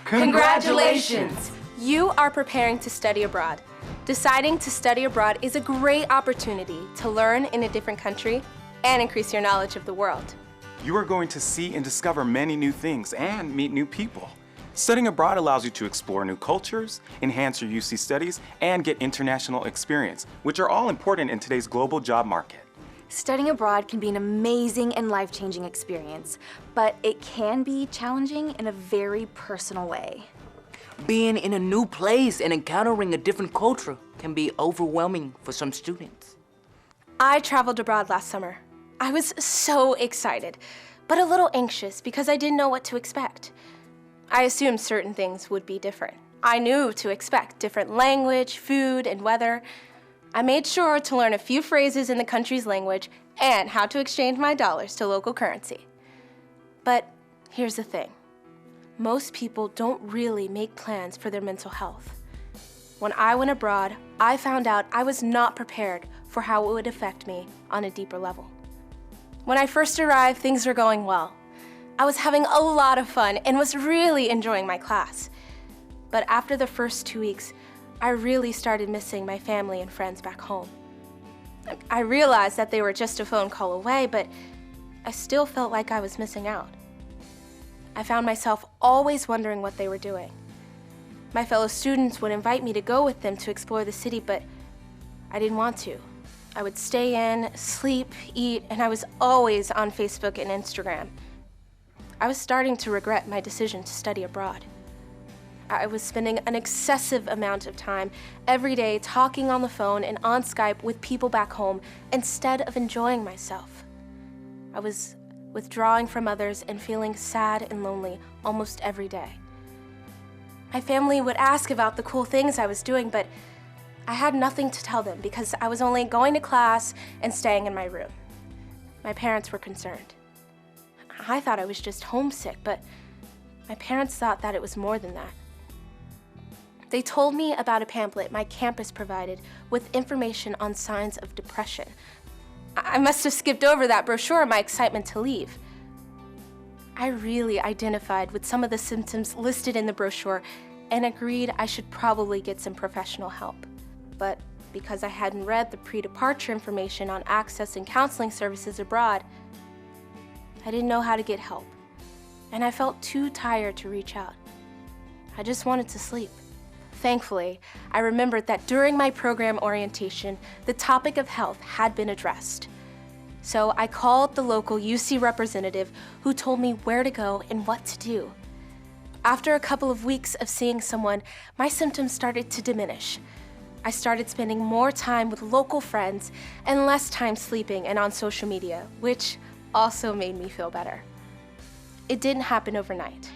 Congratulations! You are preparing to study abroad. Deciding to study abroad is a great opportunity to learn in a different country and increase your knowledge of the world. You are going to see and discover many new things and meet new people. Studying abroad allows you to explore new cultures, enhance your UC studies, and get international experience, which are all important in today's global job market. Studying abroad can be an amazing and life-changing experience, but it can be challenging in a very personal way. Being in a new place and encountering a different culture can be overwhelming for some students. I traveled abroad last summer. I was so excited, but a little anxious because I didn't know what to expect. I assumed certain things would be different. I knew to expect different language, food, and weather. I made sure to learn a few phrases in the country's language and how to exchange my dollars to local currency. But here's the thing. Most people don't really make plans for their mental health. When I went abroad, I found out I was not prepared for how it would affect me on a deeper level. When I first arrived, things were going well. I was having a lot of fun and was really enjoying my class. But after the first 2 weeks, I really started missing my family and friends back home. I realized that they were just a phone call away, but I still felt like I was missing out. I found myself always wondering what they were doing. My fellow students would invite me to go with them to explore the city, but I didn't want to. I would stay in, sleep, eat, and I was always on Facebook and Instagram. I was starting to regret my decision to study abroad. I was spending an excessive amount of time every day talking on the phone and on Skype with people back home instead of enjoying myself. I was withdrawing from others and feeling sad and lonely almost every day. My family would ask about the cool things I was doing, but I had nothing to tell them because I was only going to class and staying in my room. My parents were concerned. I thought I was just homesick, but my parents thought that it was more than that. They told me about a pamphlet my campus provided with information on signs of depression. I must have skipped over that brochure in my excitement to leave. I really identified with some of the symptoms listed in the brochure and agreed I should probably get some professional help. But because I hadn't read the pre-departure information on accessing counseling services abroad, I didn't know how to get help, and I felt too tired to reach out. I just wanted to sleep. Thankfully, I remembered that during my program orientation, the topic of health had been addressed. So I called the local UC representative who told me where to go and what to do. After a couple of weeks of seeing someone, my symptoms started to diminish. I started spending more time with local friends and less time sleeping and on social media, which also made me feel better. It didn't happen overnight,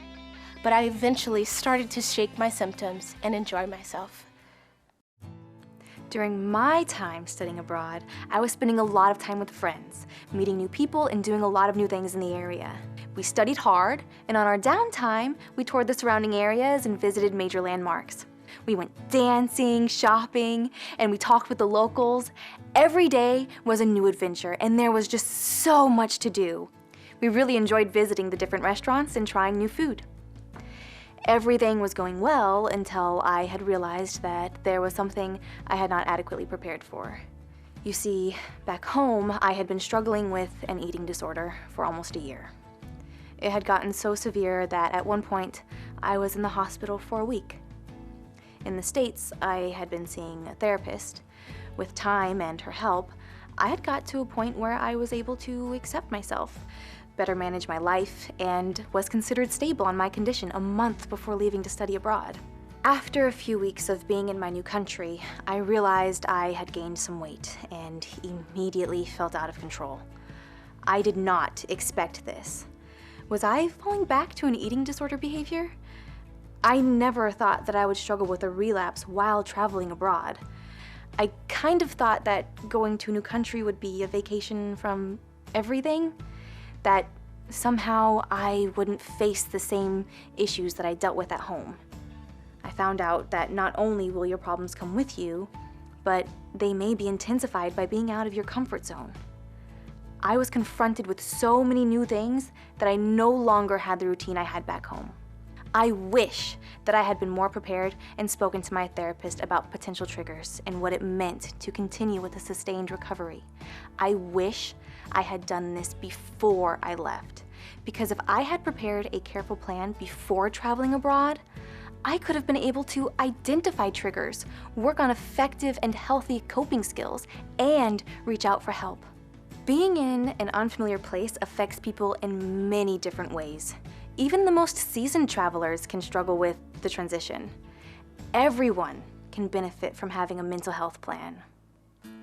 but I eventually started to shake my symptoms and enjoy myself. During my time studying abroad, I was spending a lot of time with friends, meeting new people and doing a lot of new things in the area. We studied hard, and on our downtime, we toured the surrounding areas and visited major landmarks. We went dancing, shopping, and we talked with the locals. Every day was a new adventure, and there was just so much to do. We really enjoyed visiting the different restaurants and trying new food. Everything was going well until I had realized that there was something I had not adequately prepared for. You see, back home, I had been struggling with an eating disorder for almost a year. It had gotten so severe that at one point, I was in the hospital for a week. In the States, I had been seeing a therapist. With time and her help, I had got to a point where I was able to accept myself, better manage my life, and was considered stable on my condition a month before leaving to study abroad. After a few weeks of being in my new country, I realized I had gained some weight and immediately felt out of control. I did not expect this. Was I falling back to an eating disorder behavior? I never thought that I would struggle with a relapse while traveling abroad. I kind of thought that going to a new country would be a vacation from everything, that somehow I wouldn't face the same issues that I dealt with at home. I found out that not only will your problems come with you, but they may be intensified by being out of your comfort zone. I was confronted with so many new things that I no longer had the routine I had back home. I wish that I had been more prepared and spoken to my therapist about potential triggers and what it meant to continue with a sustained recovery. I wish I had done this before I left, because if I had prepared a careful plan before traveling abroad, I could have been able to identify triggers, work on effective and healthy coping skills, and reach out for help. Being in an unfamiliar place affects people in many different ways. Even the most seasoned travelers can struggle with the transition. Everyone can benefit from having a mental health plan.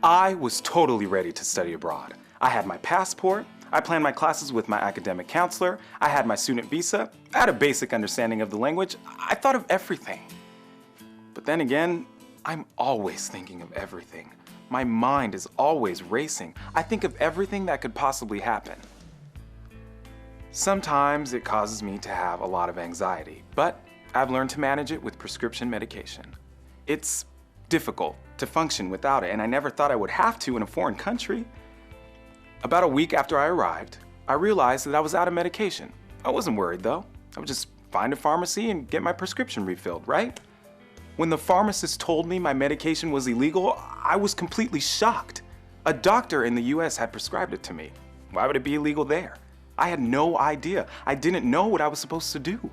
I was totally ready to study abroad. I had my passport, I planned my classes with my academic counselor, I had my student visa, I had a basic understanding of the language, I thought of everything. But then again, I'm always thinking of everything. My mind is always racing. I think of everything that could possibly happen. Sometimes it causes me to have a lot of anxiety, but I've learned to manage it with prescription medication. It's difficult to function without it, and I never thought I would have to in a foreign country. About a week after I arrived, I realized that I was out of medication. I wasn't worried though. I would just find a pharmacy and get my prescription refilled, right? When the pharmacist told me my medication was illegal, I was completely shocked. A doctor in the US had prescribed it to me. Why would it be illegal there? I had no idea. I didn't know what I was supposed to do.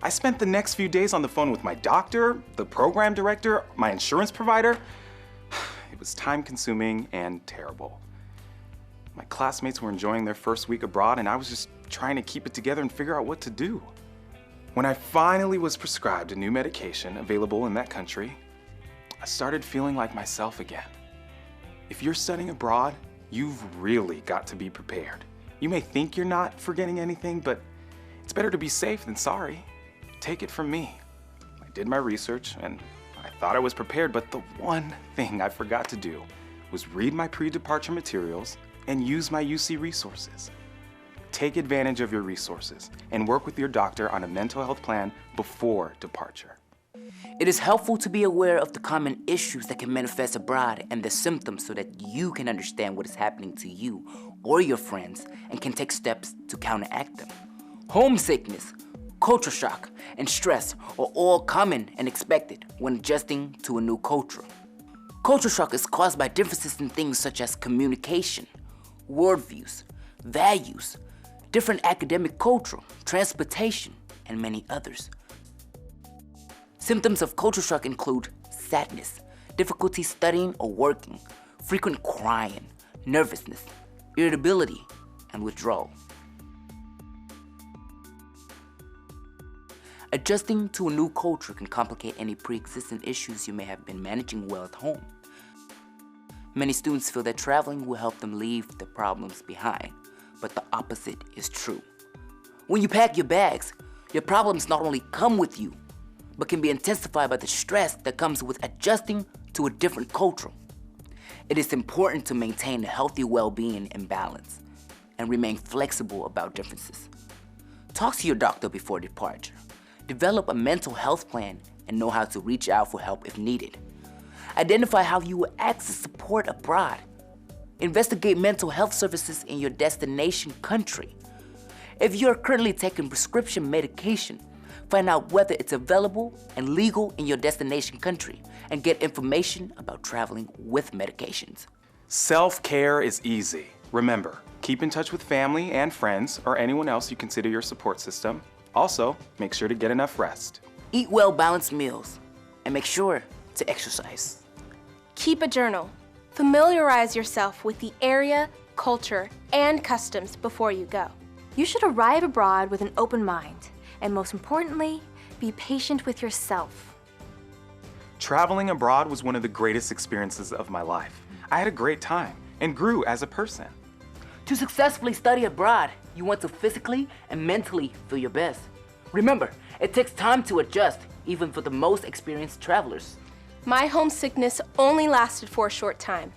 I spent the next few days on the phone with my doctor, the program director, my insurance provider. It was time-consuming and terrible. My classmates were enjoying their first week abroad, and I was just trying to keep it together and figure out what to do. When I finally was prescribed a new medication available in that country, I started feeling like myself again. If you're studying abroad, you've really got to be prepared. You may think you're not forgetting anything, but it's better to be safe than sorry. Take it from me. I did my research and I thought I was prepared, but the one thing I forgot to do was read my pre-departure materials and use my UC resources. Take advantage of your resources and work with your doctor on a mental health plan before departure. It is helpful to be aware of the common issues that can manifest abroad and the symptoms so that you can understand what is happening to you or your friends and can take steps to counteract them. Homesickness, culture shock, and stress are all common and expected when adjusting to a new culture. Culture shock is caused by differences in things such as communication, worldviews, values, different academic culture, transportation, and many others. Symptoms of culture shock include sadness, difficulty studying or working, frequent crying, nervousness, irritability, and withdrawal. Adjusting to a new culture can complicate any pre-existing issues you may have been managing well at home. Many students feel that traveling will help them leave their problems behind, but the opposite is true. When you pack your bags, your problems not only come with you, but can be intensified by the stress that comes with adjusting to a different culture. It is important to maintain a healthy well-being and balance, and remain flexible about differences. Talk to your doctor before departure. Develop a mental health plan and know how to reach out for help if needed. Identify how you will access support abroad. Investigate mental health services in your destination country. If you are currently taking prescription medication, find out whether it's available and legal in your destination country and get information about traveling with medications. Self-care is easy. Remember, keep in touch with family and friends or anyone else you consider your support system. Also, make sure to get enough rest. Eat well-balanced meals and make sure to exercise. Keep a journal. Familiarize yourself with the area, culture, and customs before you go. You should arrive abroad with an open mind, and most importantly, be patient with yourself. Traveling abroad was one of the greatest experiences of my life. I had a great time and grew as a person. To successfully study abroad, you want to physically and mentally feel your best. Remember, it takes time to adjust, even for the most experienced travelers. My homesickness only lasted for a short time,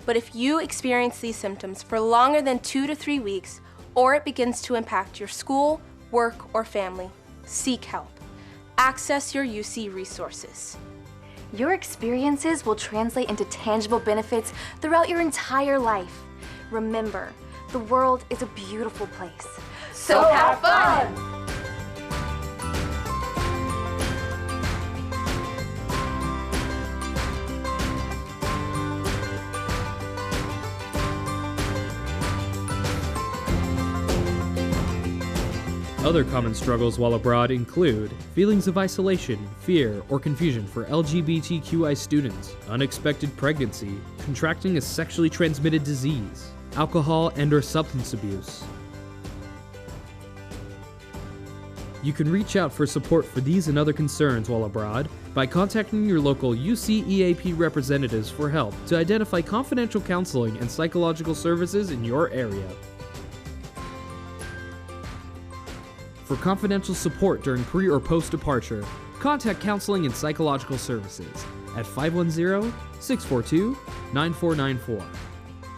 but if you experience these symptoms for longer than 2 to 3 weeks, or it begins to impact your school, work, or family, seek help. Access your UC resources. Your experiences will translate into tangible benefits throughout your entire life. Remember, the world is a beautiful place. So have fun! Other common struggles while abroad include feelings of isolation, fear, or confusion for LGBTQI students, unexpected pregnancy, contracting a sexually transmitted disease, alcohol and/or substance abuse. You can reach out for support for these and other concerns while abroad by contacting your local UC EAP representatives for help to identify confidential counseling and psychological services in your area. For confidential support during pre- or post-departure, contact Counseling and Psychological Services at 510-642-9494.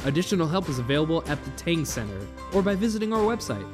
Additional help is available at the Tang Center or by visiting our website.